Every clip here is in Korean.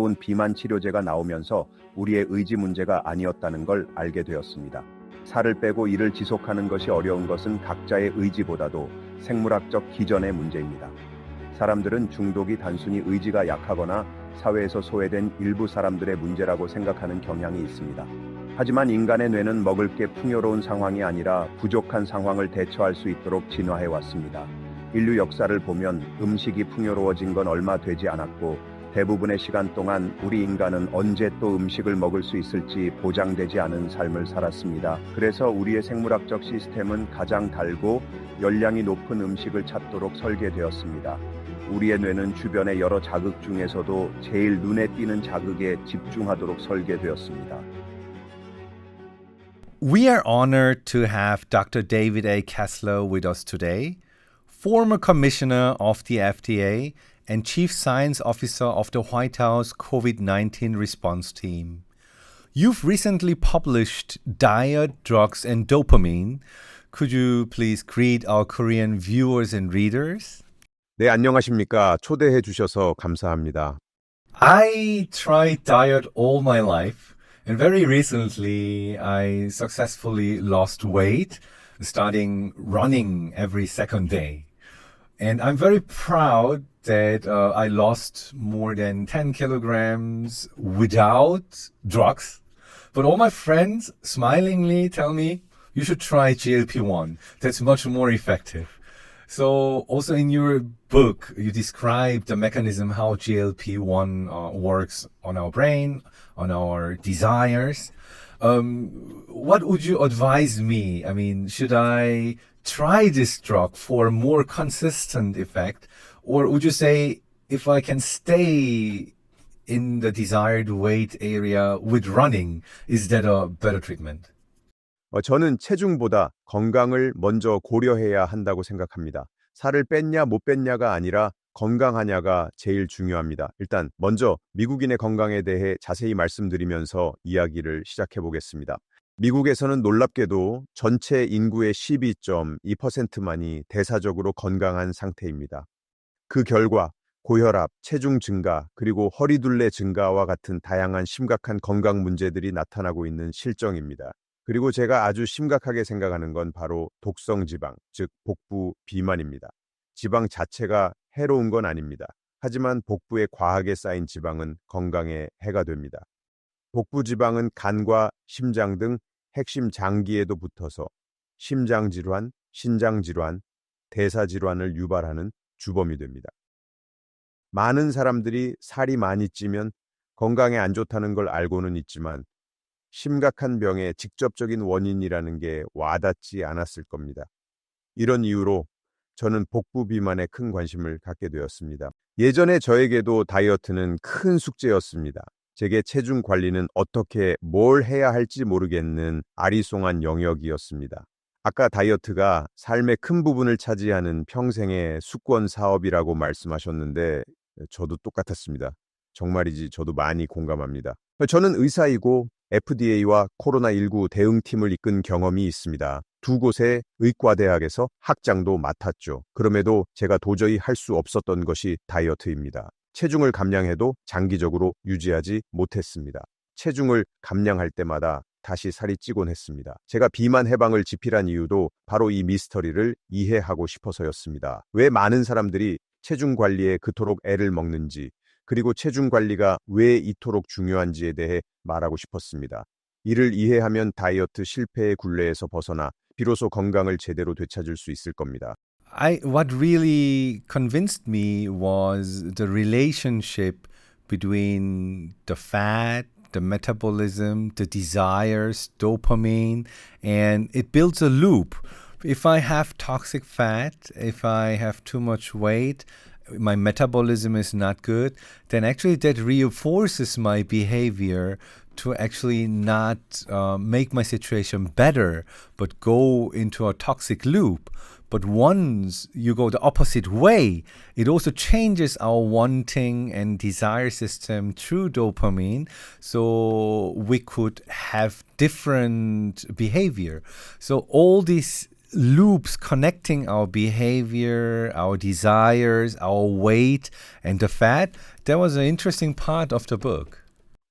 새로운 비만 치료제가 나오면서 우리의 의지 문제가 아니었다는 걸 알게 되었습니다. 살을 빼고 이를 지속하는 것이 어려운 것은 각자의 의지보다도 생물학적 기전의 문제입니다. 사람들은 중독이 단순히 의지가 약하거나 사회에서 소외된 일부 사람들의 문제라고 생각하는 경향이 있습니다. 하지만 인간의 뇌는 먹을 게 풍요로운 상황이 아니라 부족한 상황을 대처할 수 있도록 진화해 왔습니다. 인류 역사를 보면 음식이 풍요로워진 건 얼마 되지 않았고 대부분의 시간 동안 우리 인간은 언제 또 음식을 먹을 수 있을지 보장되지 않은 삶을 살았습니다. 그래서 우리의 생물학적 시스템은 가장 달고 열량이 높은 음식을 찾도록 설계되었습니다. 우리의 뇌는 주변의 여러 자극 중에서도 제일 눈에 띄는 자극에 집중하도록 설계되었습니다. We are honored to have Dr. David A. Kessler with us today, former commissioner of the FDA and chief science officer of the White House COVID-19 response team. You've recently published Diet, Drugs, and Dopamine. Could you please greet our Korean viewers and readers? 네, 안녕하십니까. 초대해 주셔서 감사합니다. I tried diet all my life, and very recently I successfully lost weight, starting running every second day. And I'm very proud that I lost more than 10 kilograms without drugs. But all my friends smilingly tell me, you should try GLP-1. That's much more effective. So also in your book, you describe the mechanism how GLP-1 works on our brain, on our desires. What would you advise me? I mean, should I try this drug for a more consistent effect? Or would you say if I can stay in the desired weight area with running, is that a better treatment? 저는 체중보다 건강을 먼저 고려해야 한다고 생각합니다. 살을 뺐냐 못 뺐냐가 아니라 건강하냐가 제일 중요합니다. 일단 먼저 미국인의 건강에 대해 자세히 말씀드리면서 이야기를 시작해 보겠습니다. 미국에서는 놀랍게도 전체 인구의 12.2%만이 대사적으로 건강한 상태입니다. 그 결과 고혈압, 체중 증가, 그리고 허리둘레 증가와 같은 다양한 심각한 건강 문제들이 나타나고 있는 실정입니다. 그리고 제가 아주 심각하게 생각하는 건 바로 독성 지방, 즉 복부 비만입니다. 지방 자체가 해로운 건 아닙니다. 하지만 복부에 과하게 쌓인 지방은 건강에 해가 됩니다. 복부 지방은 간과 심장 등 핵심 장기에도 붙어서 심장 질환, 신장 질환, 대사 질환을 유발하는 주범이 됩니다. 많은 사람들이 살이 많이 찌면 건강에 안 좋다는 걸 알고는 있지만 심각한 병의 직접적인 원인이라는 게 와닿지 않았을 겁니다. 이런 이유로 저는 복부 비만에 큰 관심을 갖게 되었습니다. 예전에 저에게도 다이어트는 큰 숙제였습니다. 제게 체중 관리는 어떻게 뭘 해야 할지 모르겠는 아리송한 영역이었습니다. 아까 다이어트가 삶의 큰 부분을 차지하는 평생의 숙권 사업이라고 말씀하셨는데 저도 똑같았습니다. 정말이지 저도 많이 공감합니다. 저는 의사이고 FDA와 코로나19 대응팀을 이끈 경험이 있습니다. 두 곳의 의과대학에서 학장도 맡았죠. 그럼에도 제가 도저히 할 수 없었던 것이 다이어트입니다. 체중을 감량해도 장기적으로 유지하지 못했습니다. 체중을 감량할 때마다 다시 살이 찌곤 했습니다. 제가 비만 해방을 집필한 이유도 바로 이 미스터리를 이해하고 싶어서였습니다. 왜 많은 사람들이 체중 관리에 그토록 애를 먹는지, 그리고 체중 관리가 왜 이토록 중요한지에 대해 말하고 싶었습니다. 이를 이해하면 다이어트 실패의 굴레에서 벗어나 비로소 건강을 제대로 되찾을 수 있을 겁니다. What really convinced me was the relationship between the fat, the metabolism, the desires, dopamine, and it builds a loop. If I have toxic fat, if I have too much weight, my metabolism is not good, then actually that reinforces my behavior to actually not make my situation better, but go into a toxic loop. But once you go the opposite way, it also changes our wanting and desire system through dopamine. So we could have different behavior. So all these loops connecting our behavior, our desires, our weight, and the fat. That was an interesting part of the book.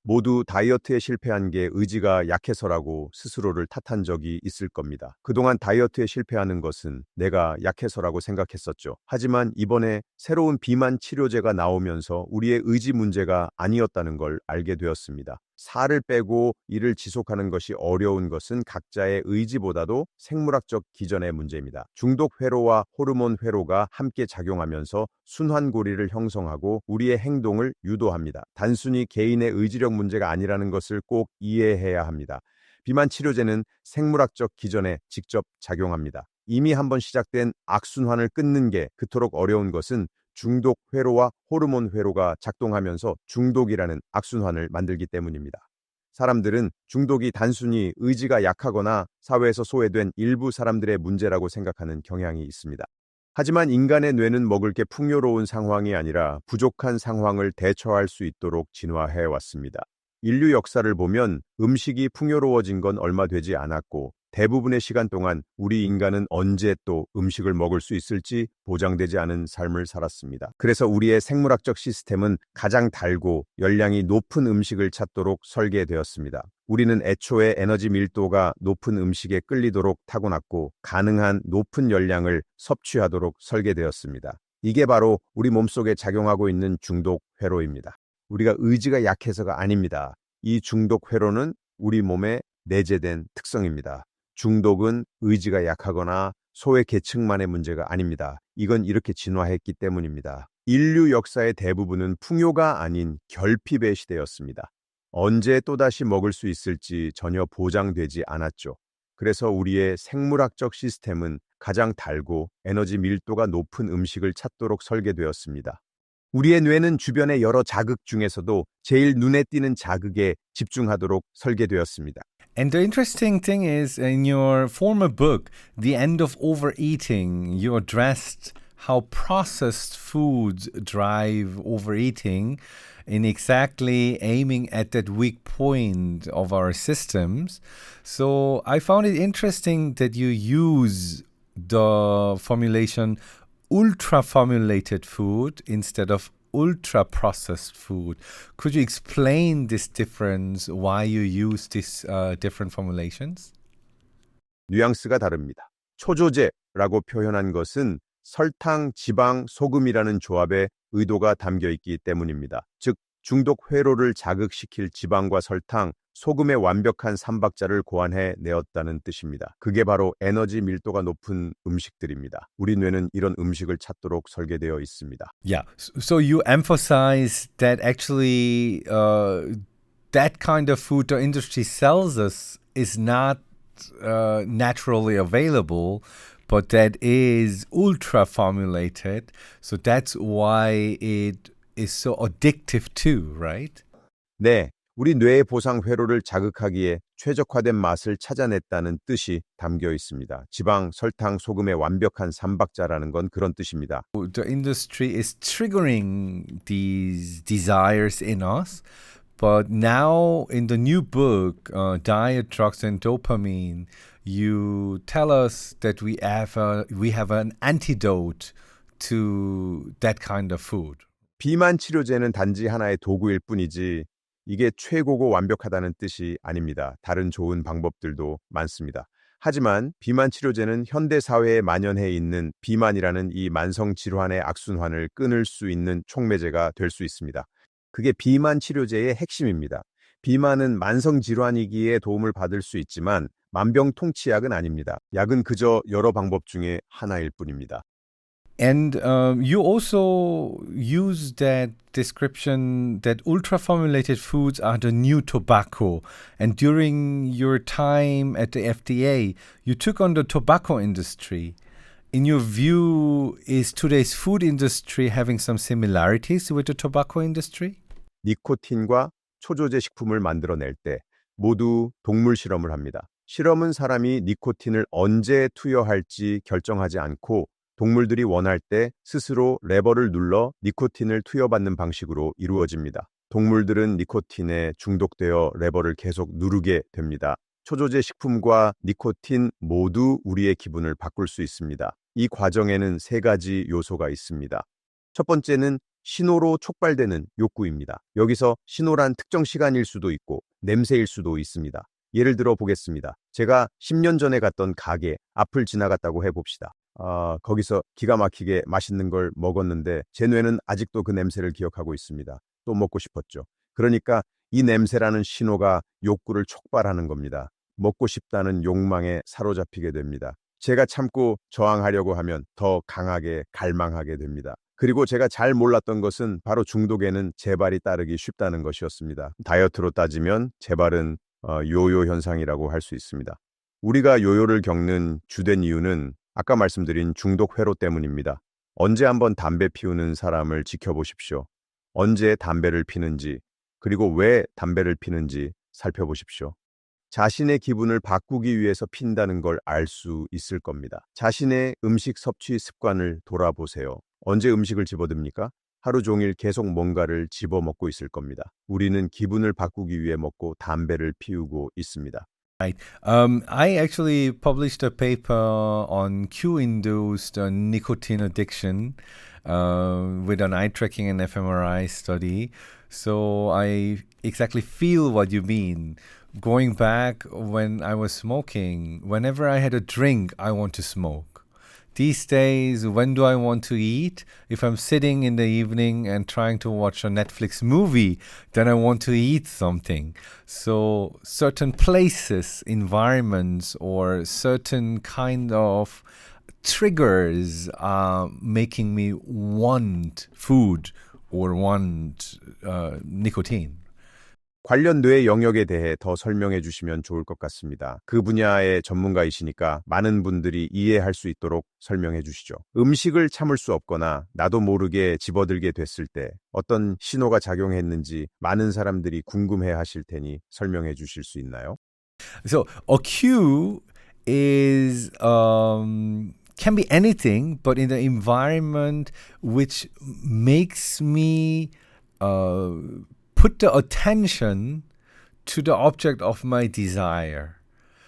모두 다이어트에 실패한 게 의지가 약해서라고 스스로를 탓한 적이 있을 겁니다. 그동안 다이어트에 실패하는 것은 내가 약해서라고 생각했었죠. 하지만 이번에 새로운 비만 치료제가 나오면서 우리의 의지 문제가 아니었다는 걸 알게 되었습니다. 살을 빼고 이를 지속하는 것이 어려운 것은 각자의 의지보다도 생물학적 기전의 문제입니다. 중독 회로와 호르몬 회로가 함께 작용하면서 순환고리를 형성하고 우리의 행동을 유도합니다. 단순히 개인의 의지력 문제가 아니라는 것을 꼭 이해해야 합니다. 비만 치료제는 생물학적 기전에 직접 작용합니다. 이미 한번 시작된 악순환을 끊는 게 그토록 어려운 것은 중독 회로와 호르몬 회로가 작동하면서 중독이라는 악순환을 만들기 때문입니다. 사람들은 중독이 단순히 의지가 약하거나 사회에서 소외된 일부 사람들의 문제라고 생각하는 경향이 있습니다. 하지만 인간의 뇌는 먹을 게 풍요로운 상황이 아니라 부족한 상황을 대처할 수 있도록 진화해 왔습니다. 인류 역사를 보면 음식이 풍요로워진 건 얼마 되지 않았고 대부분의 시간 동안 우리 인간은 언제 또 음식을 먹을 수 있을지 보장되지 않은 삶을 살았습니다. 그래서 우리의 생물학적 시스템은 가장 달고 열량이 높은 음식을 찾도록 설계되었습니다. 우리는 애초에 에너지 밀도가 높은 음식에 끌리도록 타고났고 가능한 높은 열량을 섭취하도록 설계되었습니다. 이게 바로 우리 몸속에 작용하고 있는 중독 회로입니다. 우리가 의지가 약해서가 아닙니다. 이 중독 회로는 우리 몸에 내재된 특성입니다. 중독은 의지가 약하거나 소외 계층만의 문제가 아닙니다. 이건 이렇게 진화했기 때문입니다. 인류 역사의 대부분은 풍요가 아닌 결핍의 시대였습니다. 언제 또다시 먹을 수 있을지 전혀 보장되지 않았죠. 그래서 우리의 생물학적 시스템은 가장 달고 에너지 밀도가 높은 음식을 찾도록 설계되었습니다. 우리의 뇌는 주변의 여러 자극 중에서도 제일 눈에 띄는 자극에 집중하도록 설계되었습니다. And the interesting thing is, in your former book, The End of Overeating, you addressed how processed foods drive overeating in exactly aiming at that weak point of our systems. So I found it interesting that you use the formulation ultra formulated food instead of ultra processed food. Could you explain this difference, why you use these different formulations? 뉘앙스가 다릅니다. 초조제라고 표현한 것은 설탕, 지방, 소금이라는 조합에 의도가 담겨 있기 때문입니다. 즉, 중독 회로를 자극시킬 지방과 설탕, 소금의 완벽한 삼박자를 고안해 내었다는 뜻입니다. 그게 바로 에너지 밀도가 높은 음식들입니다. 우리 뇌는 이런 음식을 찾도록 설계되어 있습니다. Yeah. So you emphasize that actually that kind of food the industry sells us is not naturally available, but that is ultra formulated. So that's why it is so addictive too, right? 네, 우리 뇌의 보상 회로를 자극하기에 최적화된 맛을 찾아냈다는 뜻이 담겨 있습니다. 지방, 설탕, 소금의 완벽한 삼박자라는 건 그런 뜻입니다. The industry is triggering these desires in us, but now in the new book, Diet, Drugs, and Dopamine, you tell us that we have an antidote to that kind of food. 비만 치료제는 단지 하나의 도구일 뿐이지 이게 최고고 완벽하다는 뜻이 아닙니다. 다른 좋은 방법들도 많습니다. 하지만 비만 치료제는 현대 사회에 만연해 있는 비만이라는 이 만성 질환의 악순환을 끊을 수 있는 촉매제가 될 수 있습니다. 그게 비만 치료제의 핵심입니다. 비만은 만성 질환이기에 도움을 받을 수 있지만 만병통치약은 아닙니다. 약은 그저 여러 방법 중에 하나일 뿐입니다. And you also use that description that ultra formulated foods are the new tobacco. And during your time at the FDA, you took on the tobacco industry. In your view, is today's food industry having some similarities with the tobacco industry? 니코틴과 초조제 식품을 만들어낼 때 모두 동물 실험을 합니다. 실험은 사람이 니코틴을 언제 투여할지 결정하지 않고 동물들이 원할 때 스스로 레버를 눌러 니코틴을 투여받는 방식으로 이루어집니다. 동물들은 니코틴에 중독되어 레버를 계속 누르게 됩니다. 초조제 식품과 니코틴 모두 우리의 기분을 바꿀 수 있습니다. 이 과정에는 세 가지 요소가 있습니다. 첫 번째는 신호로 촉발되는 욕구입니다. 여기서 신호란 특정 시간일 수도 있고 냄새일 수도 있습니다. 예를 들어 보겠습니다. 제가 10년 전에 갔던 가게 앞을 지나갔다고 해봅시다. 거기서 기가 막히게 맛있는 걸 먹었는데 제 뇌는 아직도 그 냄새를 기억하고 있습니다. 또 먹고 싶었죠. 그러니까 이 냄새라는 신호가 욕구를 촉발하는 겁니다. 먹고 싶다는 욕망에 사로잡히게 됩니다. 제가 참고 저항하려고 하면 더 강하게 갈망하게 됩니다. 그리고 제가 잘 몰랐던 것은 바로 중독에는 재발이 따르기 쉽다는 것이었습니다. 다이어트로 따지면 재발은 요요 현상이라고 할 수 있습니다. 우리가 요요를 겪는 주된 이유는 아까 말씀드린 중독 회로 때문입니다. 언제 한번 담배 피우는 사람을 지켜보십시오. 언제 담배를 피는지, 그리고 왜 담배를 피는지 살펴보십시오. 자신의 기분을 바꾸기 위해서 핀다는 걸 알 수 있을 겁니다. 자신의 음식 섭취 습관을 돌아보세요. 언제 음식을 집어듭니까? 하루 종일 계속 뭔가를 집어먹고 있을 겁니다. 우리는 기분을 바꾸기 위해 먹고 담배를 피우고 있습니다. Right. I actually published a paper on cue-induced nicotine addiction with an eye tracking and fMRI study. So I exactly feel what you mean. Going back when I was smoking, whenever I had a drink, I want to smoke. These days, when do I want to eat? If I'm sitting in the evening and trying to watch a Netflix movie, then I want to eat something. So certain places, environments, or certain kind of triggers are making me want food or want nicotine. 관련 뇌 영역에 대해 더 설명해 주시면 좋을 것 같습니다. 그 분야의 전문가이시니까 많은 분들이 이해할 수 있도록 설명해 주시죠. 음식을 참을 수 없거나 나도 모르게 집어들게 됐을 때 어떤 신호가 작용했는지 많은 사람들이 궁금해 하실 테니 설명해 주실 수 있나요? So a cue is can be anything, but in the environment which makes me put the attention to the object of my desire.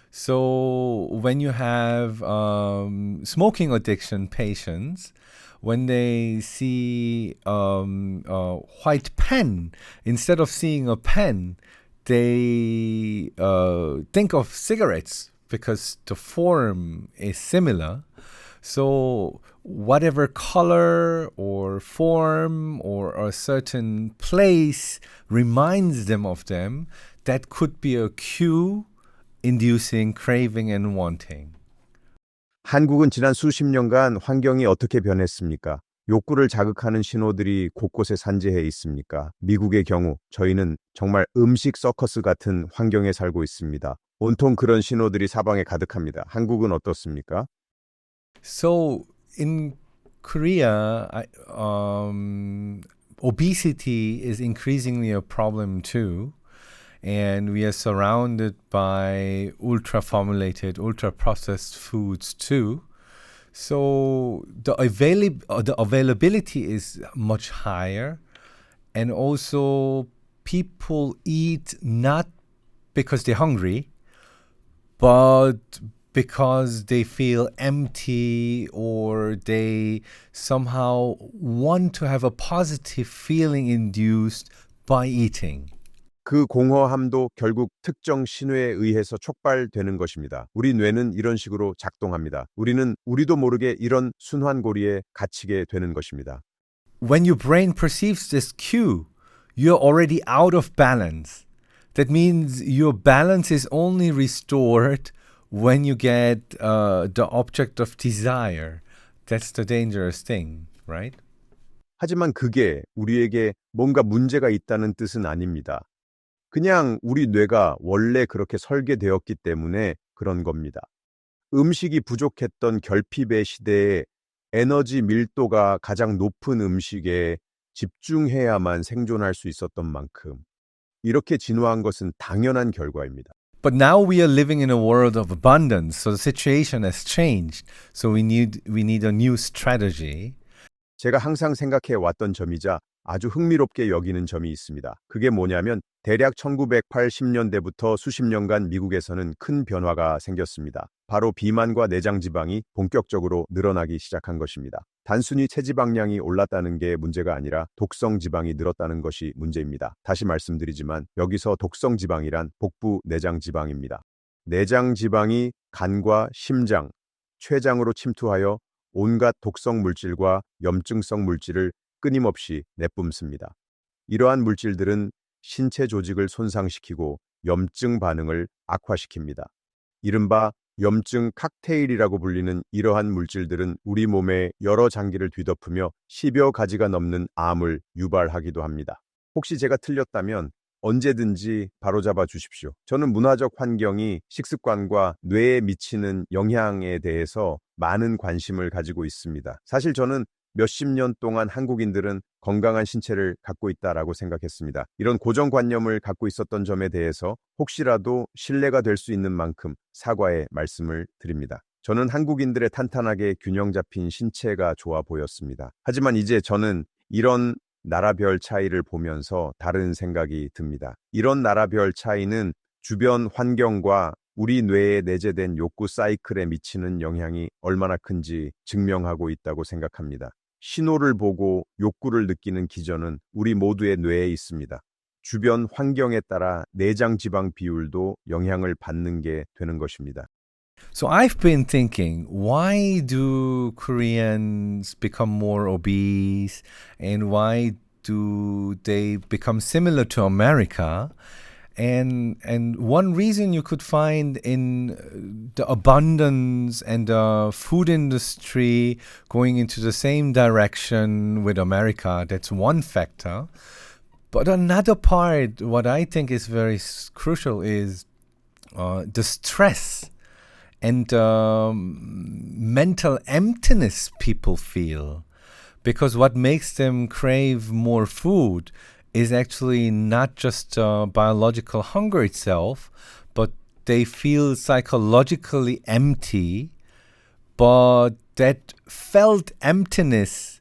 So when you have smoking addiction patients, when they see a white pen, instead of seeing a pen, they think of cigarettes because the form is similar. So whatever color or form or a certain place reminds them of them, that could be a cue inducing craving and wanting. 한국은 지난 수십 년간 환경이 어떻게 변했습니까? 욕구를 자극하는 신호들이 곳곳에 산재해 있습니까? 미국의 경우 저희는 정말 음식 서커스 같은 환경에 살고 있습니다. 온통 그런 신호들이 사방에 가득합니다. 한국은 어떻습니까? So in Korea, obesity is increasingly a problem too. And we are surrounded by ultra formulated, ultra processed foods too. So the availability is much higher. And also, people eat not because they're hungry, but because they feel empty or they somehow want to have a positive feeling induced by eating. 그 공허함도 결국 특정 신호에 의해서 촉발되는 것입니다. 우리 뇌는 이런 식으로 작동합니다. 우리는 우리도 모르게 이런 순환고리에 갇히게 되는 것입니다. When your brain perceives this cue, you're already out of balance. That means your balance is only restored when you get the object of desire. That's the dangerous thing, right? 하지만 그게 우리에게 뭔가 문제가 있다는 뜻은 아닙니다. 그냥 우리 뇌가 원래 그렇게 설계되었기 때문에 그런 겁니다. 음식이 부족했던 결핍의 시대에 에너지 밀도가 가장 높은 음식에 집중해야만 생존할 수 있었던 만큼 이렇게 진화한 것은 당연한 결과입니다. But now we are living in a world of abundance, so the situation has changed. So we need a new strategy. 제가 항상 생각해 왔던 점이자 아주 흥미롭게 여기는 점이 있습니다. 그게 뭐냐면 대략 1980년대부터 수십 년간 미국에서는 큰 변화가 생겼습니다. 바로 비만과 내장 지방이 본격적으로 늘어나기 시작한 것입니다. 단순히 체지방량이 올랐다는 게 문제가 아니라 독성 지방이 늘었다는 것이 문제입니다. 다시 말씀드리지만 여기서 독성 지방이란 복부 내장 지방입니다. 내장 지방이 간과 심장, 췌장으로 침투하여 온갖 독성 물질과 염증성 물질을 끊임없이 내뿜습니다. 이러한 물질들은 신체 조직을 손상시키고 염증 반응을 악화시킵니다. 이른바 염증 칵테일이라고 불리는 이러한 물질들은 우리 몸의 여러 장기를 뒤덮으며 10여 가지가 넘는 암을 유발하기도 합니다. 혹시 제가 틀렸다면 언제든지 바로잡아 주십시오. 저는 문화적 환경이 식습관과 뇌에 미치는 영향에 대해서 많은 관심을 가지고 있습니다. 사실 저는 몇십 년 동안 한국인들은 건강한 신체를 갖고 있다라고 생각했습니다. 이런 고정관념을 갖고 있었던 점에 대해서 혹시라도 신뢰가 될 수 있는 만큼 사과의 말씀을 드립니다. 저는 한국인들의 탄탄하게 균형 잡힌 신체가 좋아 보였습니다. 하지만 이제 저는 이런 나라별 차이를 보면서 다른 생각이 듭니다. 이런 나라별 차이는 주변 환경과 우리 뇌에 내재된 욕구 사이클에 미치는 영향이 얼마나 큰지 증명하고 있다고 생각합니다. 신호를 보고 욕구를 느끼는 기전은 우리 모두의 뇌에 있습니다. 주변 환경에 따라 내장 지방 비율도 영향을 받는 게 되는 것입니다. So I've been thinking, why do Koreans become more obese and why do they become similar to America? And one reason you could find in the abundance and the food industry going into the same direction with America, that's one factor. But another part, what I think is very crucial is the stress and mental emptiness people feel. Because what makes them crave more food is actually not just biological hunger itself, but they feel psychologically empty, but that felt emptiness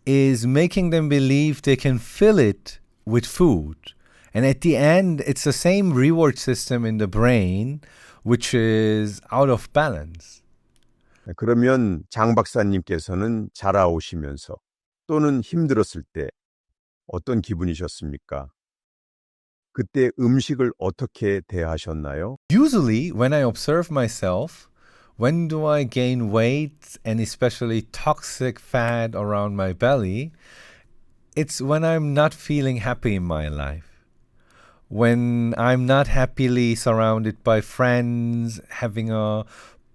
is making them believe they can fill it with food. And at the end, it's the same reward system in the brain, which is out of balance. 그러면 장 박사님께서는 자라오시면서 또는 힘들었을 때 어떤 기분이셨습니까? 그때 음식을 어떻게 대하셨나요? Usually, when I observe myself, when do I gain weight and especially toxic fat around my belly? It's when I'm not feeling happy in my life. When I'm not happily surrounded by friends, having a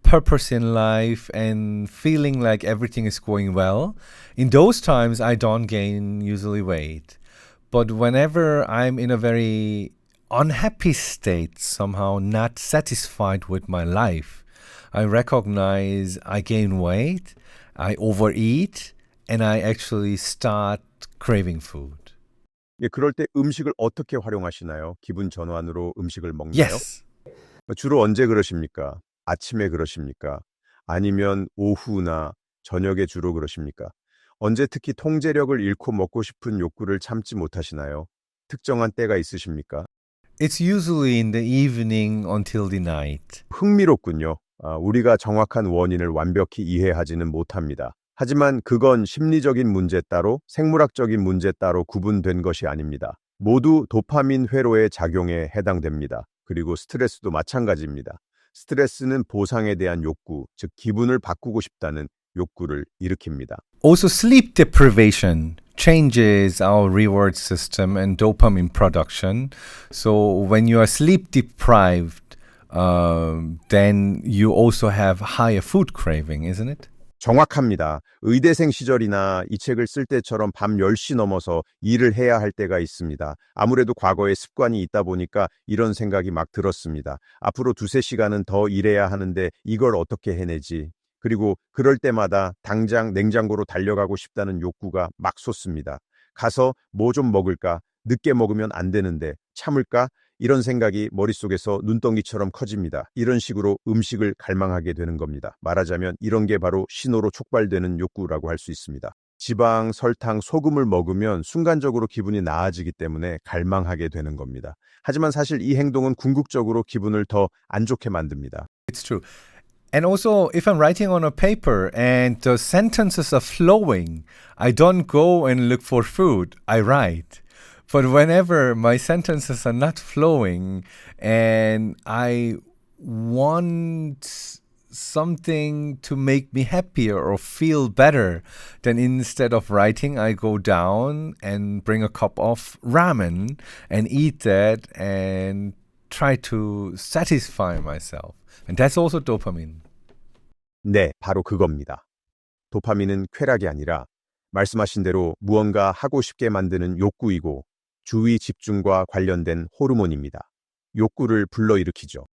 purpose in life and feeling like everything is going well, in those times I don't gain usually weight. But whenever I'm in a very unhappy state, somehow not satisfied with my life, I recognize I gain weight, I overeat, and I actually start craving food. 예, 그럴 때 음식을 어떻게 활용하시나요? 기분 전환으로 음식을 먹나요? Yes. 주로 언제 그러십니까? 아침에 그러십니까? 아니면 오후나 저녁에 주로 그러십니까? 언제 특히 통제력을 잃고 먹고 싶은 욕구를 참지 못하시나요? 특정한 때가 있으십니까? It's usually in the evening until the night. 흥미롭군요. 우리가 정확한 원인을 완벽히 이해하지는 못합니다. 하지만 그건 심리적인 문제 따로 생물학적인 문제 따로 구분된 것이 아닙니다. 모두 도파민 회로의 작용에 해당됩니다. 그리고 스트레스도 마찬가지입니다. 스트레스는 보상에 대한 욕구, 즉 기분을 바꾸고 싶다는 욕구를 일으킵니다. Also, sleep deprivation changes our reward system and dopamine production. So, when you are sleep deprived, then you also have higher food craving, isn't it? 정확합니다. 의대생 시절이나 이 책을 쓸 때처럼 밤 10시 넘어서 일을 해야 할 때가 있습니다. 아무래도 과거에 습관이 있다 보니까 이런 생각이 막 들었습니다. 앞으로 2-3시간은 더 일해야 하는데 이걸 어떻게 해내지? 그리고 그럴 때마다 당장 냉장고로 달려가고 싶다는 욕구가 막 솟습니다. 가서 뭐 좀 먹을까? 늦게 먹으면 안 되는데 참을까? 이런 생각이 머릿속에서 눈덩이처럼 커집니다. 이런 식으로 음식을 갈망하게 되는 겁니다. 말하자면 이런 게 바로 신호로 촉발되는 욕구라고 할 수 있습니다. 지방, 설탕, 소금을 먹으면 순간적으로 기분이 나아지기 때문에 갈망하게 되는 겁니다. 하지만 사실 이 행동은 궁극적으로 기분을 더 안 좋게 만듭니다. It's true. And also, if I'm writing on a paper and the sentences are flowing, I don't go and look for food, I write. But whenever my sentences are not flowing and I want something to make me happier or feel better, then instead of writing, I go down and bring a cup of ramen and eat that and try to satisfy myself. And that's also dopamine. 네, 바로 그겁니다. 도파민은 쾌락이 아니라 말씀하신 대로 무언가 하고 싶게 만드는 욕구이고 주의 집중과 관련된 호르몬입니다. 욕구를 불러일으키죠.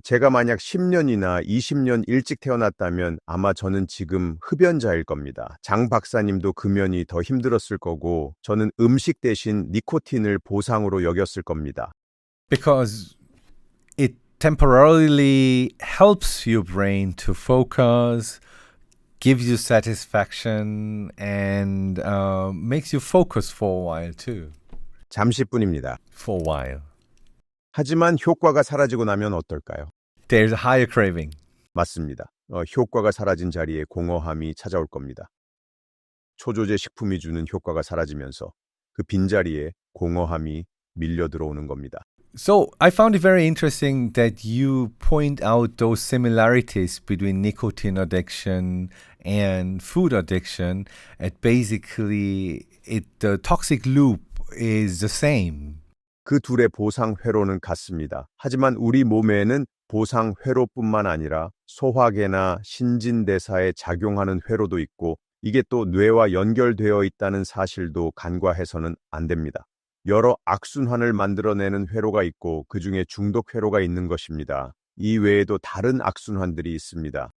제가 만약 10년이나 20년 일찍 태어났다면 아마 저는 지금 흡연자일 겁니다. 장 박사님도 금연이 더 힘들었을 거고 저는 음식 대신 니코틴을 보상으로 여겼을 겁니다. Because it temporarily helps your brain to focus, gives you satisfaction, and makes you focus for a while too. 잠시뿐입니다. For a while. 하지만 효과가 사라지고 나면 어떨까요? There's a higher craving. 맞습니다. 효과가 사라진 자리에 공허함이 찾아올 겁니다. 초조제 식품이 주는 효과가 사라지면서 그 빈자리에 공허함이 밀려 들어오는 겁니다. So I found it very interesting that you point out those similarities between nicotine addiction and food addiction. And basically, the toxic loop is the same. 그 둘의 보상 회로는 같습니다. 하지만 우리 몸에는 보상 회로뿐만 아니라 소화계나 신진대사에 작용하는 회로도 있고 이게 또 뇌와 연결되어 있다는 사실도 간과해서는 안 됩니다. 여러 악순환을 만들어내는 회로가 있고 그중에 중독 회로가 있는 것입니다. 이 외에도 다른 악순환들이 있습니다.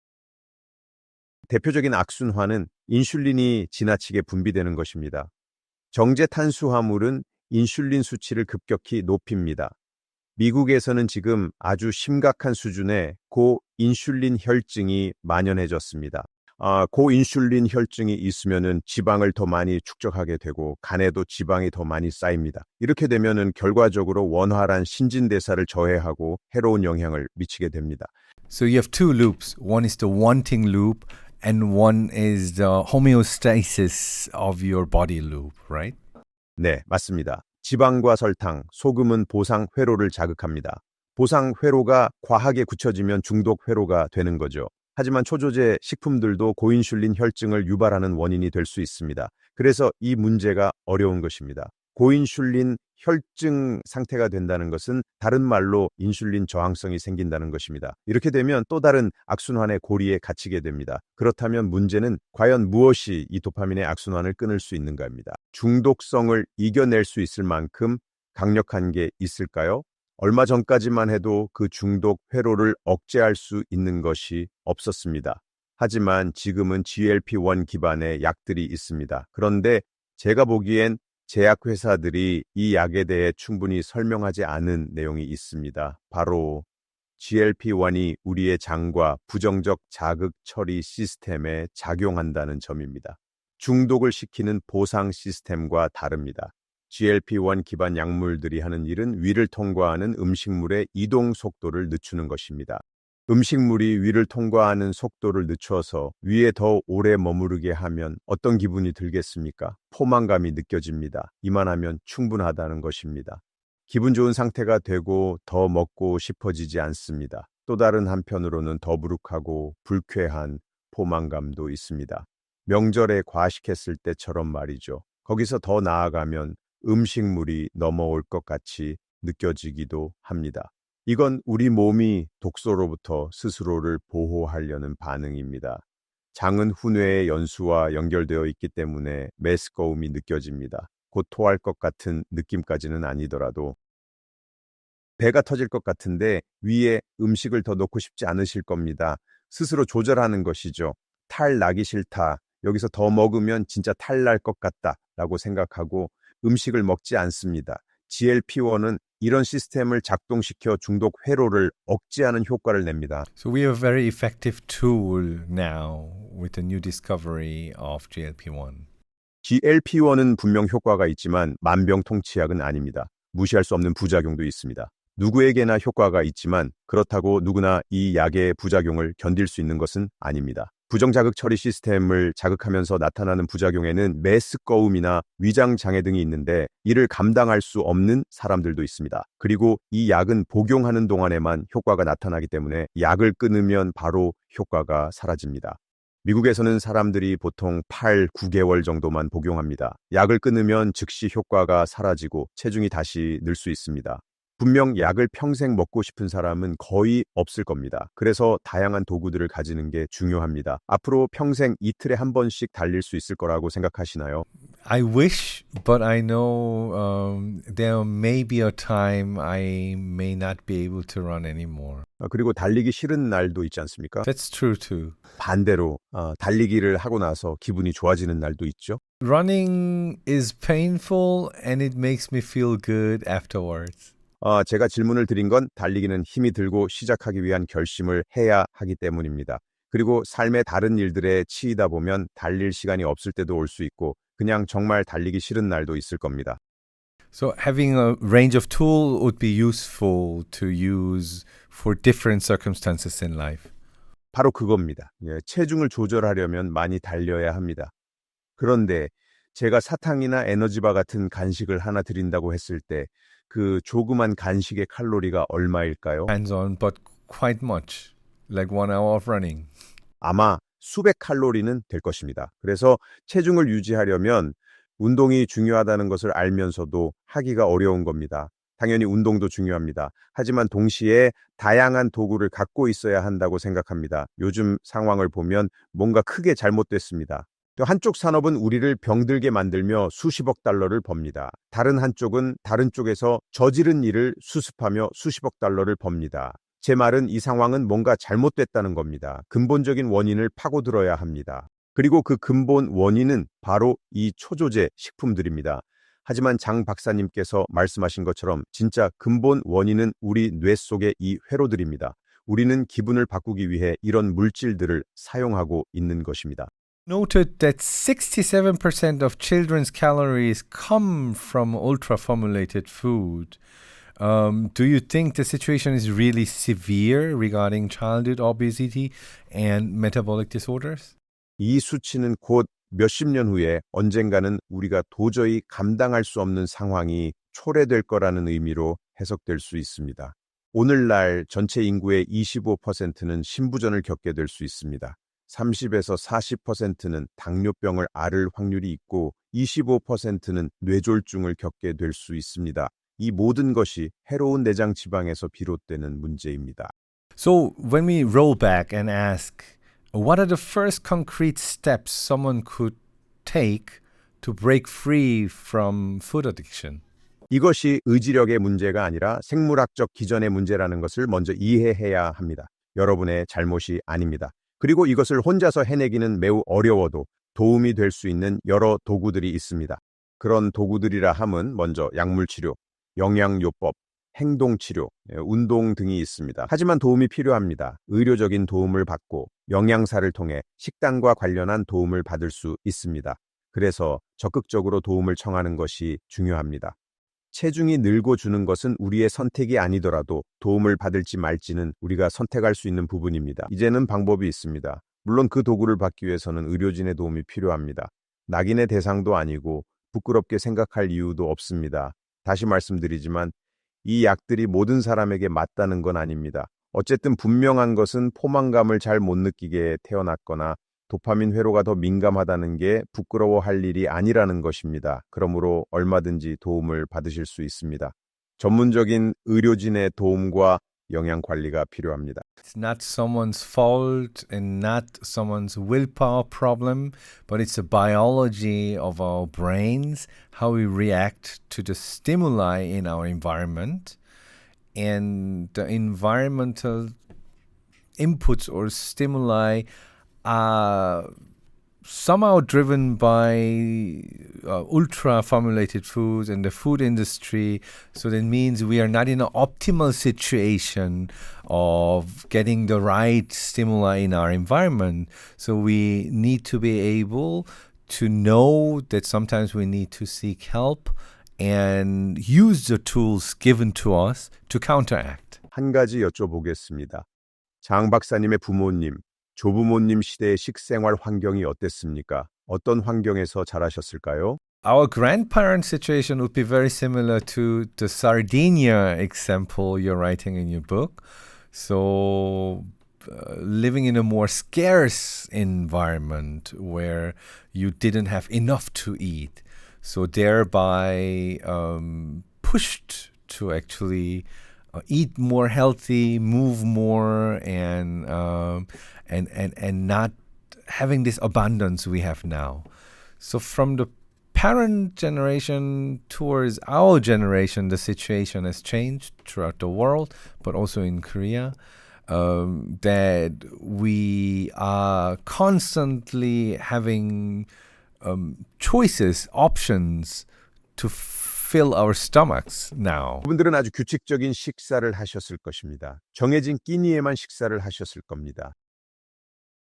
대표적인 악순환은 인슐린이 지나치게 분비되는 것입니다. 정제 탄수화물은 인슐린 수치를 급격히 높입니다. 미국에서는 지금 아주 심각한 수준의 고인슐린 혈증이 만연해졌습니다. 고인슐린 혈증이 있으면은 지방을 더 많이 축적하게 되고 간에도 지방이 더 많이 쌓입니다. 이렇게 되면은 결과적으로 원활한 신진대사를 저해하고 해로운 영향을 미치게 됩니다. So you have two loops. One is the wanting loop and one is the homeostasis of your body loop, right? 네, 맞습니다. 지방과 설탕, 소금은 보상 회로를 자극합니다. 보상 회로가 과하게 굳혀지면 중독 회로가 되는 거죠. 하지만 초조제 식품들도 고인슐린 혈증을 유발하는 원인이 될 수 있습니다. 그래서 이 문제가 어려운 것입니다. 고인슐린 혈증 상태가 된다는 것은 다른 말로 인슐린 저항성이 생긴다는 것입니다. 이렇게 되면 또 다른 악순환의 고리에 갇히게 됩니다. 그렇다면 문제는 과연 무엇이 이 도파민의 악순환을 끊을 수 있는가입니다. 중독성을 이겨낼 수 있을 만큼 강력한 게 있을까요? 얼마 전까지만 해도 그 중독 회로를 억제할 수 있는 것이 없었습니다. 하지만 지금은 GLP-1 기반의 약들이 있습니다. 그런데 제가 보기엔 제약회사들이 이 약에 대해 충분히 설명하지 않은 내용이 있습니다. 바로 GLP-1이 우리의 장과 부정적 자극 처리 시스템에 작용한다는 점입니다. 중독을 시키는 보상 시스템과 다릅니다. GLP-1 기반 약물들이 하는 일은 위를 통과하는 음식물의 이동 속도를 늦추는 것입니다. 음식물이 위를 통과하는 속도를 늦춰서 위에 더 오래 머무르게 하면 어떤 기분이 들겠습니까? 포만감이 느껴집니다. 이만하면 충분하다는 것입니다. 기분 좋은 상태가 되고 더 먹고 싶어지지 않습니다. 또 다른 한편으로는 더부룩하고 불쾌한 포만감도 있습니다. 명절에 과식했을 때처럼 말이죠. 거기서 더 나아가면 음식물이 넘어올 것 같이 느껴지기도 합니다. 이건 우리 몸이 독소로부터 스스로를 보호하려는 반응입니다. 장은 후뇌의 연수와 연결되어 있기 때문에 메스꺼움이 느껴집니다. 곧 토할 것 같은 느낌까지는 아니더라도 배가 터질 것 같은데 위에 음식을 더 넣고 싶지 않으실 겁니다. 스스로 조절하는 것이죠. 탈 나기 싫다. 여기서 더 먹으면 진짜 탈 날 것 같다. 라고 생각하고 음식을 먹지 않습니다. GLP-1은 이런 시스템을 작동시켜 중독 회로를 억제하는 효과를 냅니다. So we have a very effective tool now with the new discovery of GLP-1. GLP-1은 분명 효과가 있지만 만병통치약은 아닙니다. 무시할 수 없는 부작용도 있습니다. 누구에게나 효과가 있지만 그렇다고 누구나 이 약의 부작용을 견딜 수 있는 것은 아닙니다. 부정자극 처리 시스템을 자극하면서 나타나는 부작용에는 메스꺼움이나 위장장애 등이 있는데 이를 감당할 수 없는 사람들도 있습니다. 그리고 이 약은 복용하는 동안에만 효과가 나타나기 때문에 약을 끊으면 바로 효과가 사라집니다. 미국에서는 사람들이 보통 8, 9개월 정도만 복용합니다. 약을 끊으면 즉시 효과가 사라지고 체중이 다시 늘 수 있습니다. 분명 약을 평생 먹고 싶은 사람은 거의 없을 겁니다. 그래서 다양한 도구들을 가지는 게 중요합니다. 앞으로 평생 이틀에 한 번씩 달릴 수 있을 거라고 생각하시나요? I wish, but I know there may be a time I may not be able to run anymore. 그리고 달리기 싫은 날도 있지 않습니까? That's true too. 반대로 달리기를 하고 나서 기분이 좋아지는 날도 있죠. Running is painful and it makes me feel good afterwards. 제가 질문을 드린 건 달리기는 힘이 들고 시작하기 위한 결심을 해야 하기 때문입니다. 그리고 삶의 다른 일들에 치이다 보면 달릴 시간이 없을 때도 올 수 있고 그냥 정말 달리기 싫은 날도 있을 겁니다. So having a range of tool would be useful to use for different circumstances in life. 바로 그겁니다. 체중을 조절하려면 많이 달려야 합니다. 그런데 제가 사탕이나 에너지바 같은 간식을 하나 드린다고 했을 때 그 조그만 간식의 칼로리가 얼마일까요? Hands-on, but quite much, like 1 hour of running. 아마 수백 칼로리는 될 것입니다. 그래서 체중을 유지하려면 운동이 중요하다는 것을 알면서도 하기가 어려운 겁니다. 당연히 운동도 중요합니다. 하지만 동시에 다양한 도구를 갖고 있어야 한다고 생각합니다. 요즘 상황을 보면 뭔가 크게 잘못됐습니다. 또 한쪽 산업은 우리를 병들게 만들며 수십억 달러를 법니다. 다른 한쪽은 다른 쪽에서 저지른 일을 수습하며 수십억 달러를 법니다. 제 말은 이 상황은 뭔가 잘못됐다는 겁니다. 근본적인 원인을 파고들어야 합니다. 그리고 그 근본 원인은 바로 이 초조제 식품들입니다. 하지만 장 박사님께서 말씀하신 것처럼 진짜 근본 원인은 우리 뇌 속의 이 회로들입니다. 우리는 기분을 바꾸기 위해 이런 물질들을 사용하고 있는 것입니다. Noted that 67% of children's calories come from ultra-formulated food. Do you think the situation is really severe regarding childhood obesity and metabolic disorders? 이 수치는 곧 몇십 년 후에 언젠가는 우리가 도저히 감당할 수 없는 상황이 초래될 거라는 의미로 해석될 수 있습니다. 오늘날 전체 인구의 25%는 신부전을 겪게 될 수 있습니다. 30에서 40%는 당뇨병을 앓을 확률이 있고 25%는 뇌졸중을 겪게 될 수 있습니다. 이 모든 것이 해로운 내장 지방에서 비롯되는 문제입니다. So when we roll back and ask, what are the first concrete steps someone could take to break free from food addiction? 이것이 의지력의 문제가 아니라 생물학적 기전의 문제라는 것을 먼저 이해해야 합니다. 여러분의 잘못이 아닙니다. 그리고 이것을 혼자서 해내기는 매우 어려워도 도움이 될 수 있는 여러 도구들이 있습니다. 그런 도구들이라 함은 먼저 약물치료, 영양요법, 행동치료, 운동 등이 있습니다. 하지만 도움이 필요합니다. 의료적인 도움을 받고 영양사를 통해 식단과 관련한 도움을 받을 수 있습니다. 그래서 적극적으로 도움을 청하는 것이 중요합니다. 체중이 늘고 주는 것은 우리의 선택이 아니더라도 도움을 받을지 말지는 우리가 선택할 수 있는 부분입니다. 이제는 방법이 있습니다. 물론 그 도구를 받기 위해서는 의료진의 도움이 필요합니다. 낙인의 대상도 아니고 부끄럽게 생각할 이유도 없습니다. 다시 말씀드리지만 이 약들이 모든 사람에게 맞다는 건 아닙니다. 어쨌든 분명한 것은 포만감을 잘 못 느끼게 태어났거나 도파민 회로가 더 민감하다는 게 부끄러워할 일이 아니라는 것입니다. 그러므로 얼마든지 도움을 받으실 수 있습니다. 전문적인 의료진의 도움과 영양 관리가 필요합니다. It's not someone's fault and not someone's willpower problem, but it's the biology of our brains, how we react to the stimuli in our environment, and the environmental inputs or stimuli are somehow driven by ultra formulated foods and the food industry. So that means we are not in an optimal situation of getting the right stimuli in our environment. So we need to be able to know that sometimes we need to seek help and use the tools given to us to counteract. 한 가지 여쭤보겠습니다. 장 박사님의 부모님, 조부모님 시대의 식생활 환경이 어땠습니까? 어떤 환경에서 자라셨을까요? Our grandparents' situation would be very similar to the Sardinia example you're writing in your book. So, living in a more scarce environment where you didn't have enough to eat. So, thereby pushed to actually eat more healthy, move more, and not having this abundance we have now. So, from the parent generation towards our generation, the situation has changed throughout the world, but also in Korea. That we are constantly having choices, options to fill our stomachs now. 그분들은 아주 규칙적인 식사를 하셨을 것입니다. 정해진 끼니에만 식사를 하셨을 겁니다.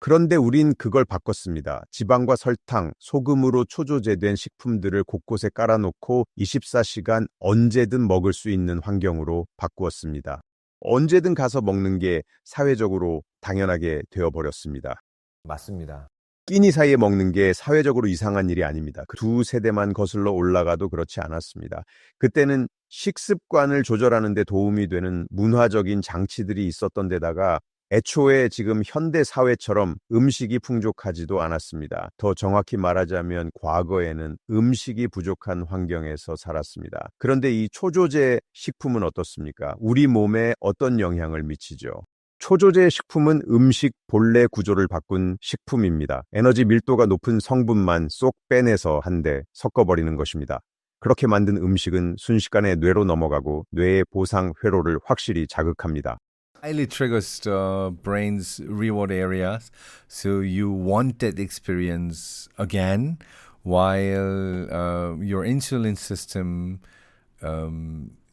그런데 우린 그걸 바꿨습니다. 지방과 설탕, 소금으로 초조제된 식품들을 곳곳에 깔아놓고 24시간 언제든 먹을 수 있는 환경으로 바꾸었습니다. 언제든 가서 먹는 게 사회적으로 당연하게 되어버렸습니다. 맞습니다. 끼니 사이에 먹는 게 사회적으로 이상한 일이 아닙니다. 그 두 세대만 거슬러 올라가도 그렇지 않았습니다. 그때는 식습관을 조절하는 데 도움이 되는 문화적인 장치들이 있었던 데다가 애초에 지금 현대 사회처럼 음식이 풍족하지도 않았습니다. 더 정확히 말하자면 과거에는 음식이 부족한 환경에서 살았습니다. 그런데 이 초조제 식품은 어떻습니까? 우리 몸에 어떤 영향을 미치죠? 초조제 식품은 음식 본래 구조를 바꾼 식품입니다. 에너지 밀도가 높은 성분만 쏙 빼내서 한데 섞어버리는 것입니다. 그렇게 만든 음식은 순식간에 뇌로 넘어가고 뇌의 보상 회로를 확실히 자극합니다. Highly triggers the brain's reward areas, so you want that experience again, while your insulin system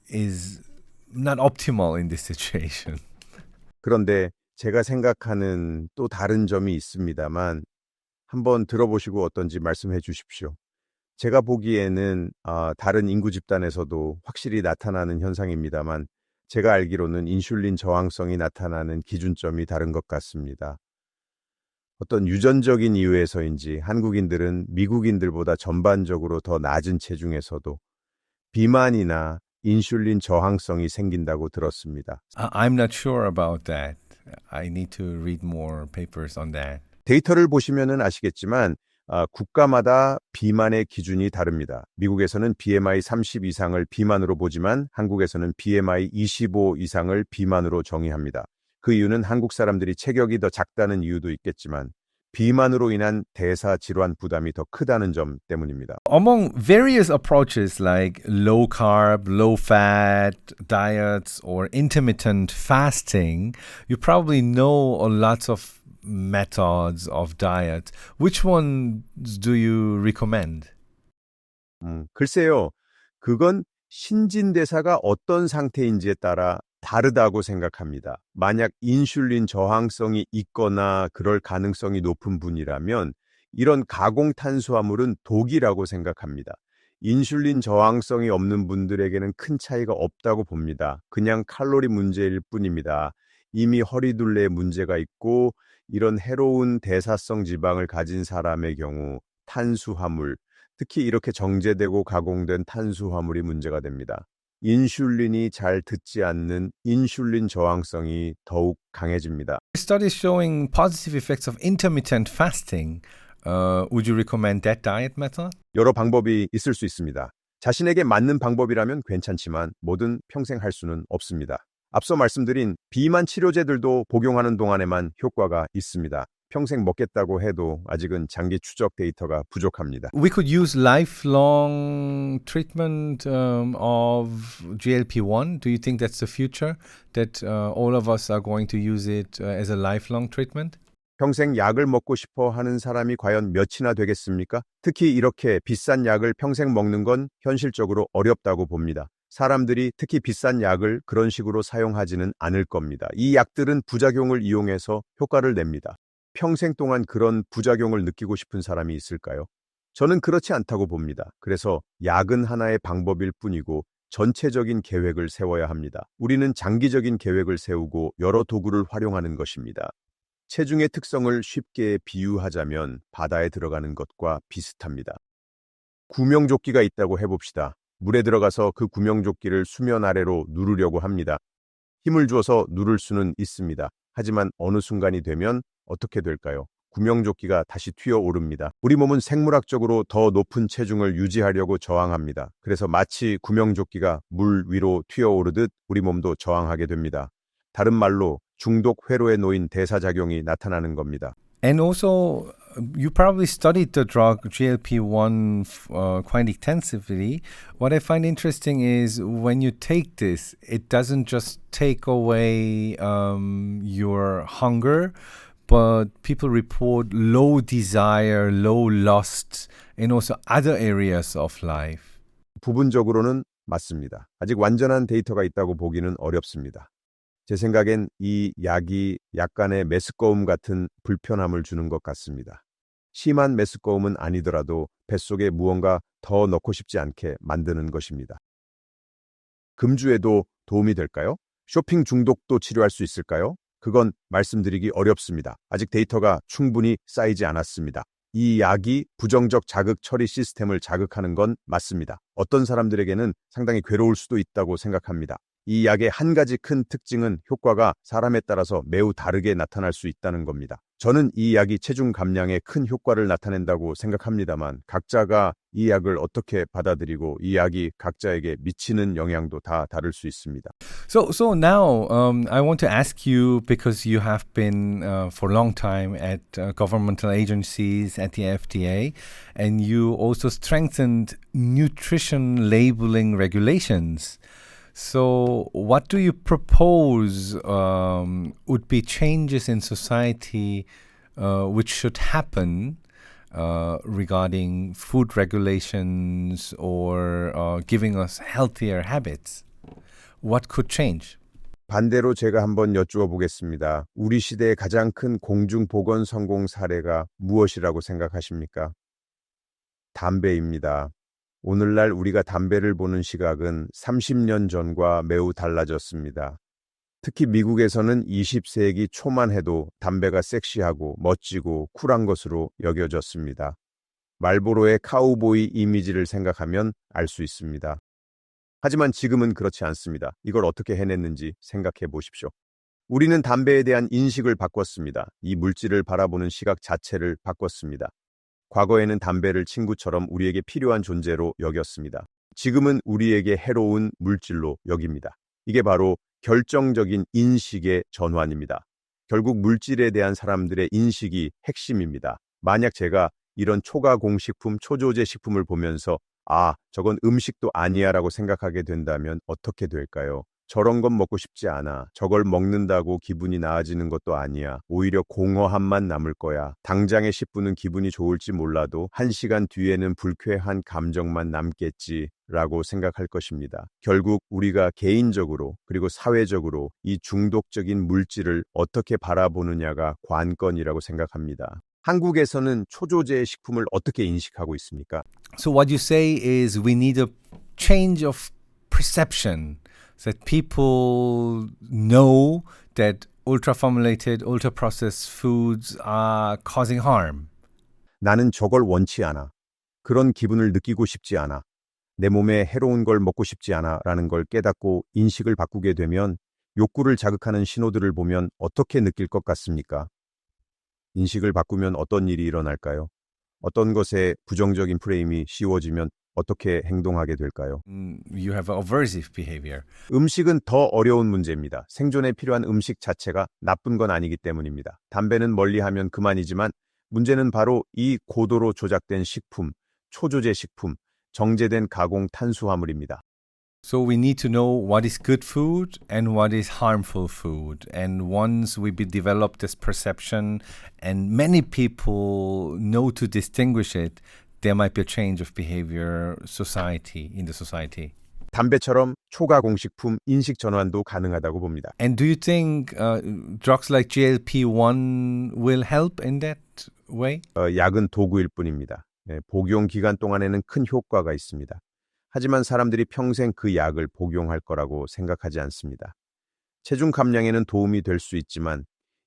is not optimal in this situation. 그런데 제가 생각하는 또 다른 점이 있습니다만 한번 들어보시고 어떤지 말씀해 주십시오. 제가 보기에는 다른 인구 집단에서도 확실히 나타나는 현상입니다만 제가 알기로는 인슐린 저항성이 나타나는 기준점이 다른 것 같습니다. 어떤 유전적인 이유에서인지 한국인들은 미국인들보다 전반적으로 더 낮은 체중에서도 비만이나 인슐린 저항성이 생긴다고 들었습니다. I'm not sure about that. I need to read more papers on that. 데이터를 보시면 아시겠지만 국가마다 비만의 기준이 다릅니다. 미국에서는 BMI 30 이상을 비만으로 보지만 한국에서는 BMI 25 이상을 비만으로 정의합니다. 그 이유는 한국 사람들이 체격이 더 작다는 이유도 있겠지만 비만으로 인한 대사 질환 부담이 더 크다는 점 때문입니다. Among various approaches like low carb, low fat diets or intermittent fasting, you probably know a lot of methods of diet. Which ones do you recommend? 글쎄요. 그건 신진대사가 어떤 상태인지에 따라 다르다고 생각합니다. 만약 인슐린 저항성이 있거나 그럴 가능성이 높은 분이라면 이런 가공 탄수화물은 독이라고 생각합니다. 인슐린 저항성이 없는 분들에게는 큰 차이가 없다고 봅니다. 그냥 칼로리 문제일 뿐입니다. 이미 허리둘레에 문제가 있고 이런 해로운 대사성 지방을 가진 사람의 경우 탄수화물, 특히 이렇게 정제되고 가공된 탄수화물이 문제가 됩니다. 인슐린이 잘 듣지 않는 인슐린 저항성이 더욱 강해집니다. Studies showing positive effects of intermittent fasting. Would you recommend that diet method? 여러 방법이 있을 수 있습니다. 자신에게 맞는 방법이라면 괜찮지만 뭐든 평생 할 수는 없습니다. 앞서 말씀드린 비만 치료제들도 복용하는 동안에만 효과가 있습니다. 평생 먹겠다고 해도 아직은 장기 추적 데이터가 부족합니다. We could use lifelong treatment of GLP-1. Do you think that's the future? That all of us are going to use it as a lifelong treatment? 평생 약을 먹고 싶어 하는 사람이 과연 몇이나 되겠습니까? 특히 이렇게 비싼 약을 평생 먹는 건 현실적으로 어렵다고 봅니다. 사람들이 특히 비싼 약을 그런 식으로 사용하지는 않을 겁니다. 이 약들은 부작용을 이용해서 효과를 냅니다. 평생 동안 그런 부작용을 느끼고 싶은 사람이 있을까요? 저는 그렇지 않다고 봅니다. 그래서 약은 하나의 방법일 뿐이고 전체적인 계획을 세워야 합니다. 우리는 장기적인 계획을 세우고 여러 도구를 활용하는 것입니다. 체중의 특성을 쉽게 비유하자면 바다에 들어가는 것과 비슷합니다. 구명조끼가 있다고 해봅시다. 물에 들어가서 그 구명조끼를 수면 아래로 누르려고 합니다. 힘을 주어서 누를 수는 있습니다. 하지만 어느 순간이 되면 어떻게 될까요? 구명조끼가 다시 튀어오릅니다. 우리 몸은 생물학적으로 더 높은 체중을 유지하려고 저항합니다. 그래서 마치 구명조끼가 물 위로 튀어오르듯 우리 몸도 저항하게 됩니다. 다른 말로 중독 회로에 놓인 대사작용이 나타나는 겁니다. And also, you probably studied the drug GLP-1 quite extensively. What I find interesting is when you take this, it doesn't just take away your hunger, but people report low desire, low lust in also other areas of life. 부분적으로는 맞습니다. 아직 완전한 데이터가 있다고 보기는 어렵습니다. 제 생각엔 이 약이 약간의 메스꺼움 같은 불편함을 주는 것 같습니다. 심한 메스꺼움은 아니더라도 뱃속에 무언가 더 넣고 싶지 않게 만드는 것입니다. 금주에도 도움이 될까요? 쇼핑 중독도 치료할 수 있을까요? 그건 말씀드리기 어렵습니다. 아직 데이터가 충분히 쌓이지 않았습니다. 이 약이 부정적 자극 처리 시스템을 자극하는 건 맞습니다. 어떤 사람들에게는 상당히 괴로울 수도 있다고 생각합니다. 이 약의 한 가지 큰 특징은 효과가 사람에 따라서 매우 다르게 나타날 수 있다는 겁니다. 저는 이 약이 체중 감량에 큰 효과를 나타낸다고 생각합니다만 각자가 이 약을 어떻게 받아들이고 이 약이 각자에게 미치는 영향도 다 다를 수 있습니다. So now I want to ask you, because you have been for a long time at governmental agencies, at the FDA, and you also strengthened nutrition labeling regulations. So what do you propose would be changes in society which should happen regarding food regulations or giving us healthier habits? What could change? 반대로 제가 한번 여쭈어 보겠습니다. 우리 시대의 가장 큰 공중보건 성공 사례가 무엇이라고 생각하십니까? 담배입니다. 오늘날 우리가 담배를 보는 시각은 30년 전과 매우 달라졌습니다. 특히 미국에서는 20세기 초만 해도 담배가 섹시하고 멋지고 쿨한 것으로 여겨졌습니다. 말보로의 카우보이 이미지를 생각하면 알 수 있습니다. 하지만 지금은 그렇지 않습니다. 이걸 어떻게 해냈는지 생각해 보십시오. 우리는 담배에 대한 인식을 바꿨습니다. 이 물질을 바라보는 시각 자체를 바꿨습니다. 과거에는 담배를 친구처럼 우리에게 필요한 존재로 여겼습니다. 지금은 우리에게 해로운 물질로 여깁니다. 이게 바로 결정적인 인식의 전환입니다. 결국 물질에 대한 사람들의 인식이 핵심입니다. 만약 제가 이런 초가공식품, 초조제 식품을 보면서 저건 음식도 아니야 라고 생각하게 된다면 어떻게 될까요? 저런 건 먹고 싶지 않아. 저걸 먹는다고 기분이 나아지는 것도 아니야. 오히려 공허함만 남을 거야. 당장의 10분은 기분이 좋을지 몰라도 1시간 뒤에는 불쾌한 감정만 남겠지 라고 생각할 것입니다. 결국 우리가 개인적으로 그리고 사회적으로 이 중독적인 물질을 어떻게 바라보느냐가 관건이라고 생각합니다. 한국에서는 초조제 식품을 어떻게 인식하고 있습니까? So what you say is we need a change of perception, so that people know that ultra-formulated, ultra-processed foods are causing harm. 나는 저걸 원치 않아. 그런 기분을 느끼고 싶지 않아. 내 몸에 해로운 걸 먹고 싶지 않아 라는 걸 깨닫고 인식을 바꾸게 되면 욕구를 자극하는 신호들을 보면 어떻게 느낄 것 같습니까? 인식을 바꾸면 어떤 일이 일어날까요? 어떤 것에 부정적인 프레임이 씌워지면 어떻게 행동하게 될까요? You have aversive behavior. 음식은 더 어려운 문제입니다. 생존에 필요한 음식 자체가 나쁜 건 아니기 때문입니다. 담배는 멀리하면 그만이지만 문제는 바로 이 고도로 조작된 식품, 초조제 식품, 정제된 가공 탄수화물입니다. So we need to know what is good food and what is harmful food. And once we develop this perception and many people know to distinguish it, there might be a change of behavior in the society. 담배처럼 초가공식품 인식 전환도 가능하다고 봅니다. And do you think drugs like GLP-1 will help in that way? 약은 도구일 뿐입니다. 복용 기간 동안에는 큰 효과가 있습니다. 하지만 사람들이 평생 그 약을 복용할 거라고 생각하지 않습니다. 체중 감량에는 도움이 될 수 있지만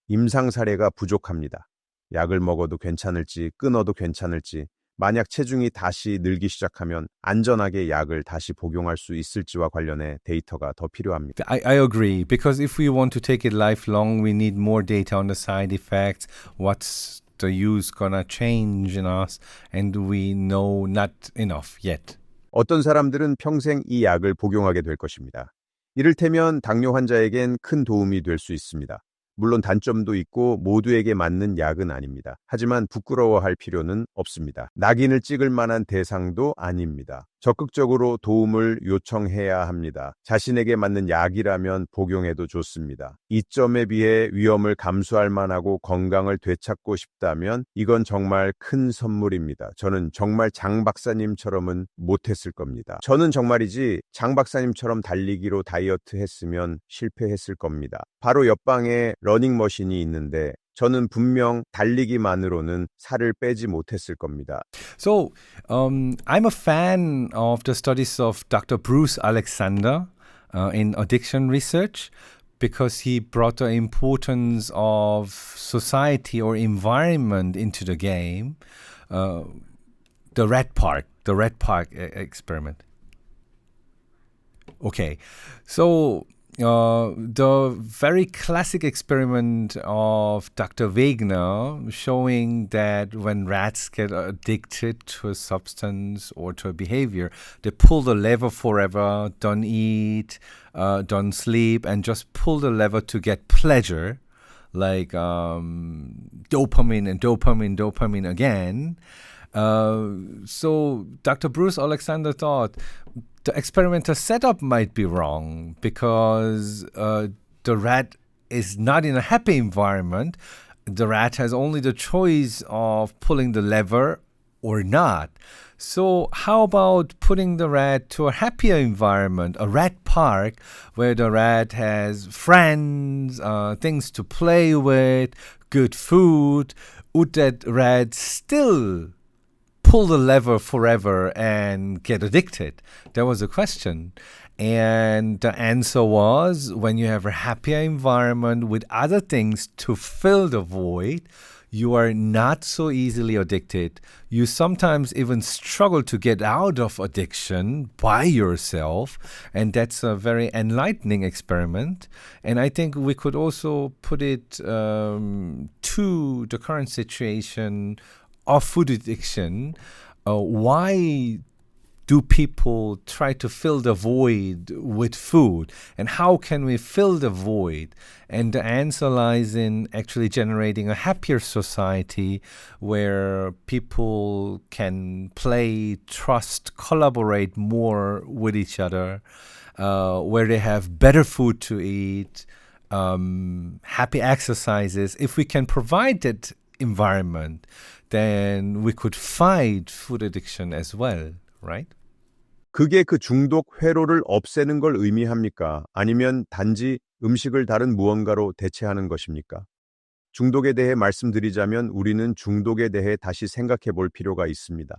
임상 사례가 부족합니다. 약을 먹어도 괜찮을지 끊어도 괜찮을지 만약 체중이 다시 늘기 시작하면 안전하게 약을 다시 복용할 수 있을지와 관련해 데이터가 더 필요합니다. I agree, because if we want to take it lifelong, we need more data on the side effects, what's the use gonna change in us, and we know not enough yet. 어떤 사람들은 평생 이 약을 복용하게 될 것입니다. 이를테면 당뇨 환자에겐 큰 도움이 될 수 있습니다. 물론 단점도 있고 모두에게 맞는 약은 아닙니다. 하지만 부끄러워할 필요는 없습니다. 낙인을 찍을 만한 대상도 아닙니다. 적극적으로 도움을 요청해야 합니다. 자신에게 맞는 약이라면 복용해도 좋습니다. 이점에 비해 위험을 감수할 만하고 건강을 되찾고 싶다면 이건 정말 큰 선물입니다. 저는 정말 장 박사님처럼은 못했을 겁니다. 저는 정말이지 장 박사님처럼 달리기로 다이어트 했으면 실패했을 겁니다. 바로 옆방에 러닝머신이 있는데 저는 분명 달리기만으로는 살을 빼지 못했을 겁니다. So, I'm a fan of the studies of Dr. Bruce Alexander in addiction research, because he brought the importance of society or environment into the game. The Rat Park experiment. Okay, so the very classic experiment of Dr. Wegener, showing that when rats get addicted to a substance or to a behavior, they pull the lever forever, don't eat, don't sleep, and just pull the lever to get pleasure, like dopamine and dopamine again. So Dr. Bruce Alexander thought the experimental setup might be wrong, because the rat is not in a happy environment. The rat has only the choice of pulling the lever or not. So how about putting the rat to a happier environment, a rat park, where the rat has friends, things to play with, good food? Would that rat still pull the lever forever and get addicted? That was the question. And the answer was, when you have a happier environment with other things to fill the void, you are not so easily addicted. You sometimes even struggle to get out of addiction by yourself. And that's a very enlightening experiment. And I think we could also put it to the current situation of food addiction. Why do people try to fill the void with food? And how can we fill the void? And the answer lies in actually generating a happier society where people can play, trust, collaborate more with each other, where they have better food to eat, happy exercises. If we can provide that environment, then we could fight food addiction as well, right? 그게 그 중독 회로를 없애는 걸 의미합니까? 아니면 단지 음식을 다른 무언가로 대체하는 것입니까? 중독에 대해 말씀드리자면 우리는 중독에 대해 다시 생각해 볼 필요가 있습니다.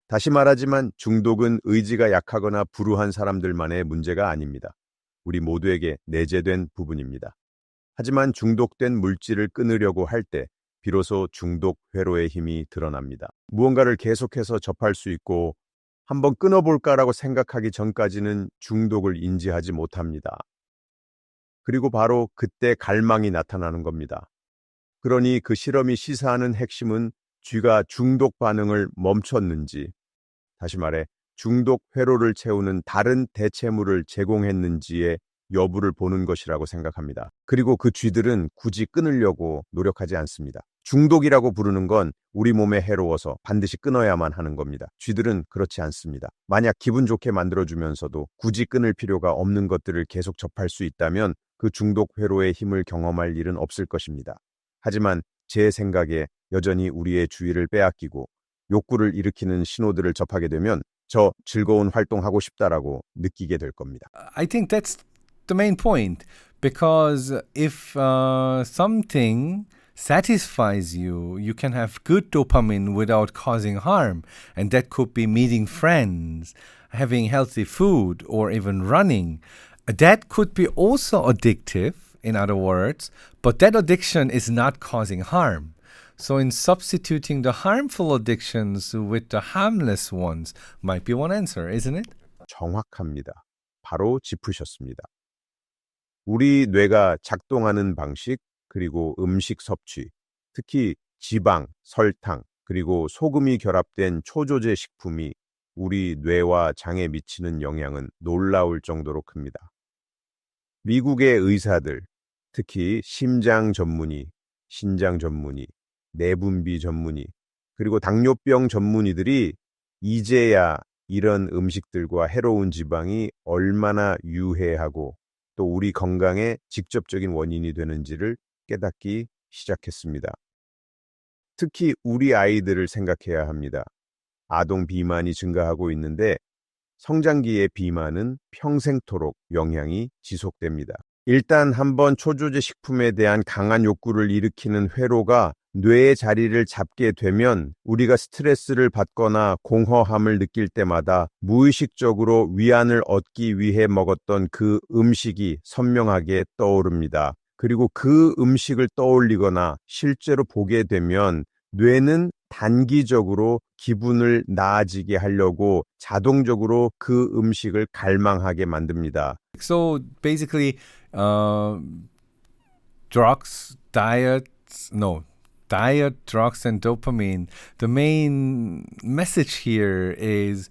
다시 말하지만 중독은 의지가 약하거나 불우한 사람들만의 문제가 아닙니다. 우리 모두에게 내재된 부분입니다. 하지만 중독된 물질을 끊으려고 할 때 비로소 중독 회로의 힘이 드러납니다. 무언가를 계속해서 접할 수 있고 한번 끊어볼까라고 생각하기 전까지는 중독을 인지하지 못합니다. 그리고 바로 그때 갈망이 나타나는 겁니다. 그러니 그 실험이 시사하는 핵심은 쥐가 중독 반응을 멈췄는지, 다시 말해 중독 회로를 채우는 다른 대체물을 제공했는지의 여부를 보는 것이라고 생각합니다. 그리고 그 쥐들은 굳이 끊으려고 노력하지 않습니다. 중독이라고 부르는 건 우리 몸에 해로워서 반드시 끊어야만 하는 겁니다. 쥐들은 그렇지 않습니다. 만약 기분 좋게 만들어주면서도 굳이 끊을 필요가 없는 것들을 계속 접할 수 있다면 그 중독 회로의 힘을 경험할 일은 없을 것입니다. 하지만 제 생각에 여전히 우리의 주의를 빼앗기고 욕구를 일으키는 신호들을 접하게 되면 저 즐거운 활동하고 싶다라고 느끼게 될 겁니다. I think that's the main point, because if something satisfies you, you can have good dopamine without causing harm. And that could be meeting friends, having healthy food, or even running. That could be also addictive, in other words, but that addiction is not causing harm. So, in substituting the harmful addictions with the harmless ones might be one answer, isn't it? 정확합니다. 바로 짚으셨습니다. 우리 뇌가 작동하는 방식, 그리고 음식 섭취, 특히 지방, 설탕, 그리고 소금이 결합된 초조제 식품이 우리 뇌와 장에 미치는 영향은 놀라울 정도로 큽니다. 미국의 의사들, 특히 심장 전문의, 신장 전문의, 내분비 전문의, 그리고 당뇨병 전문의들이 이제야 이런 음식들과 해로운 지방이 얼마나 유해하고 또 우리 건강에 직접적인 원인이 되는지를 깨닫기 시작했습니다. 특히 우리 아이들을 생각해야 합니다. 아동 비만이 증가하고 있는데 성장기의 비만은 평생토록 영향이 지속됩니다. 일단 한번 초조제 식품에 대한 강한 욕구를 일으키는 회로가 뇌의 자리를 잡게 되면 우리가 스트레스를 받거나 공허함을 느낄 때마다 무의식적으로 위안을 얻기 위해 먹었던 그 음식이 선명하게 떠오릅니다. 그리고 그 음식을 떠올리거나 실제로 보게 되면 뇌는 단기적으로 기분을 나아지게 하려고 자동적으로 그 음식을 갈망하게 만듭니다. So basically, drugs, diet, drugs, and dopamine. The main message here is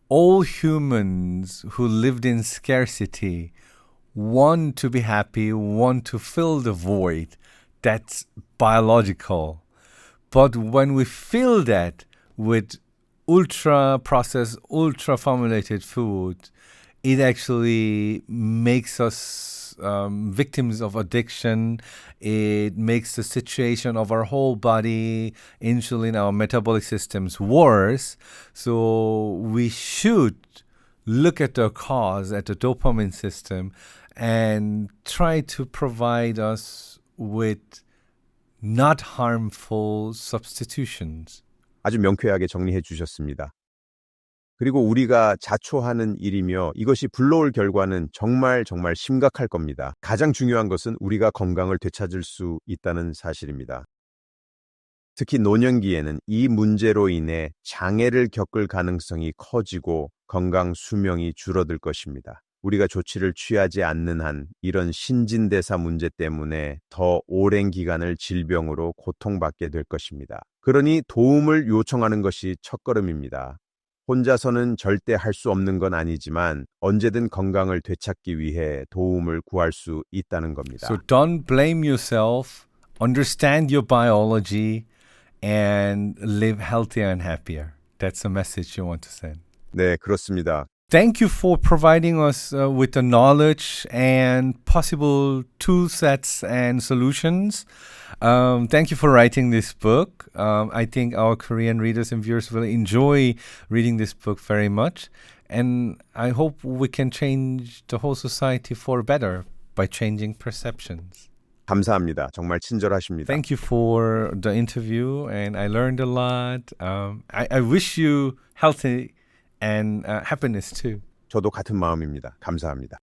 all humans who lived in scarcity want to be happy, want to fill the void. That's biological. But when we fill that with ultra processed, ultra formulated food, it actually makes us victims of addiction. It makes the situation of our whole body, insulin, our metabolic systems worse. So we should look at the cause, at the dopamine system, and try to provide us with not harmful substitutions. 아주 명쾌하게 정리해 주셨습니다. 그리고 우리가 자초하는 일이며 이것이 불러올 결과는 정말 심각할 겁니다. 가장 중요한 것은 우리가 건강을 되찾을 수 있다는 사실입니다. 특히 노년기에는 이 문제로 인해 장애를 겪을 가능성이 커지고 건강 수명이 줄어들 것입니다. 우리가 조치를 취하지 않는 한 이런 신진대사 문제 때문에 더 오랜 기간을 질병으로 고통받게 될 것입니다. 그러니 도움을 요청하는 것이 첫걸음입니다. 혼자서는 절대 할 수 없는 건 아니지만 언제든 건강을 되찾기 위해 도움을 구할 수 있다는 겁니다. So don't blame yourself, understand your biology, and live healthier and happier. That's the message you want to send. 네, 그렇습니다. Thank you for providing us with the knowledge and possible tool sets and solutions. Thank you for writing this book. I think our Korean readers and viewers will enjoy reading this book very much. And I hope we can change the whole society for better by changing perceptions. 감사합니다. 정말 친절하십니다. Thank you for the interview, and I learned a lot. I wish you healthy and happiness too. 저도 같은 마음입니다. 감사합니다.